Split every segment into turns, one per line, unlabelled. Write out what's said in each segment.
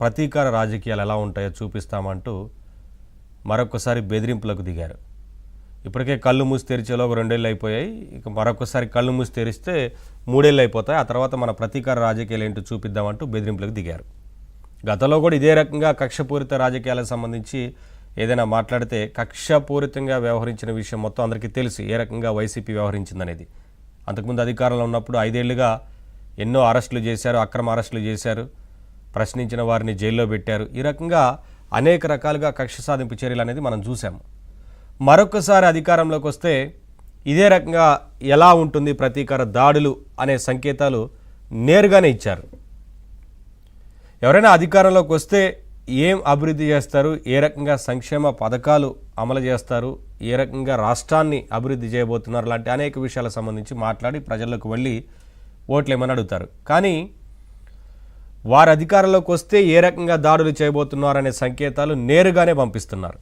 ప్రతీకార రాజకీయాలు ఎలా ఉంటాయో చూపిస్తామంటూ మరొకసారి బెదిరింపులకు దిగారు. ఇప్పటికే కళ్ళు మూసి తెరిచేలో 2 ఏళ్ళు అయిపోయాయి. ఇక మరొకసారి కళ్ళు మూసి తెరిస్తే 3 ఏళ్ళు అయిపోతాయి. ఆ తర్వాత మన ప్రతీకార రాజకీయాలు ఏంటో చూపిద్దామంటూ బెదిరింపులకు దిగారు. గతంలో కూడా ఇదే రకంగా కక్షపూరిత రాజకీయాలకు సంబంధించి ఏదైనా మాట్లాడితే కక్షపూరితంగా వ్యవహరించిన విషయం మొత్తం అందరికీ తెలిసి ఏ రకంగా వైసీపీ వ్యవహరించిందనేది. అంతకుముందు అధికారంలో ఉన్నప్పుడు 5 ఏళ్లుగా ఎన్నో అరెస్టులు చేశారు, అక్రమ అరెస్టులు చేశారు, ప్రశ్నించిన వారిని జైల్లో పెట్టారు. ఈ రకంగా అనేక రకాలుగా కక్ష సాధింపు చర్యలు అనేది మనం చూసాము. మరొకసారి అధికారంలోకి వస్తే ఇదే రకంగా ఎలా ఉంటుంది ప్రతీకార దాడులు అనే సంకేతాలు నేరుగానే ఇచ్చారు. ఎవరైనా అధికారంలోకి వస్తే ఏం అభివృద్ధి చేస్తారు, ఏ రకంగా సంక్షేమ పథకాలు అమలు చేస్తారు, ఏ రకంగా రాష్ట్రాన్ని అభివృద్ధి చేయబోతున్నారు లాంటి అనేక విషయాలకు సంబంధించి మాట్లాడి ప్రజల్లోకి వెళ్ళి ఓట్లు ఏమని అడుగుతారు. కానీ వారు అధికారంలోకి వస్తే ఏ రకంగా దాడులు చేయబోతున్నారనే సంకేతాలు నేరుగానే పంపిస్తున్నారు.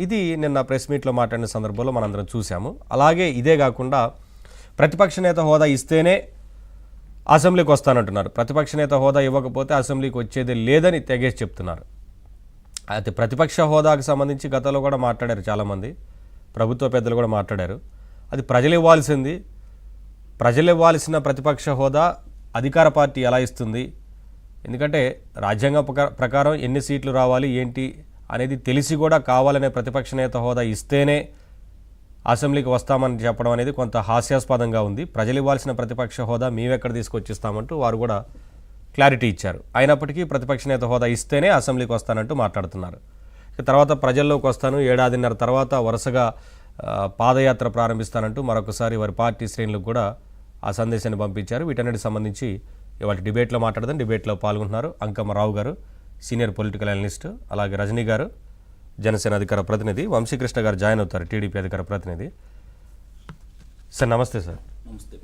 ఇది నిన్న ప్రెస్ మీట్లో మాట్లాడిన సందర్భంలో మనందరం చూసాము. అలాగే ఇదే కాకుండా ప్రతిపక్ష నేత హోదా ఇస్తేనే అసెంబ్లీకి వస్తానంటున్నారు. ప్రతిపక్ష నేత హోదా ఇవ్వకపోతే అసెంబ్లీకి వచ్చేది లేదని తెగేసి చెప్తున్నారు. అయితే ప్రతిపక్ష హోదాకు సంబంధించి గతంలో కూడా మాట్లాడారు చాలామంది, ప్రభుత్వ పెద్దలు కూడా మాట్లాడారు. అది ప్రజలు ఇవ్వాల్సింది. ప్రజలు ఇవ్వాల్సిన ప్రతిపక్ష హోదా అధికార పార్టీ ఎలా ఇస్తుంది? ఎందుకంటే రాజ్యాంగం ప్రకారం ఎన్ని సీట్లు రావాలి ఏంటి అనేది తెలిసి కూడా కావాలనే ప్రతిపక్ష నేత హోదా ఇస్తేనే అసెంబ్లీకి వస్తామని చెప్పడం అనేది కొంత హాస్యాస్పదంగా ఉంది. ప్రజలు ఇవ్వాల్సిన ప్రతిపక్ష హోదా మేమెక్కడ తీసుకొచ్చిస్తామంటూ వారు కూడా క్లారిటీ ఇచ్చారు. అయినప్పటికీ ప్రతిపక్ష నేత హోదా ఇస్తేనే అసెంబ్లీకి వస్తానంటూ మాట్లాడుతున్నారు. తర్వాత ప్రజల్లోకి వస్తాను, 1.5 ఏడాది తర్వాత వరుసగా పాదయాత్ర ప్రారంభిస్తానంటూ మరొకసారి వారి పార్టీ శ్రేణులకు కూడా ఆ సందేశాన్ని పంపించారు. వీటన్నిటికి సంబంధించి ఇవాళ డిబేట్లో మాట్లాడదాం. డిబేట్లో పాల్గొంటున్నారు అంకమ్మ రావు గారు, సీనియర్ పొలిటికల్ అనలిస్ట్, అలాగే రజనీ గారు, జనసేన అధికార ప్రతినిధి, వంశీకృష్ణ గారు జాయిన్ అవుతారు, టీడీపీ అధికార ప్రతినిధి. సార్ నమస్తే. సార్
నమస్తే.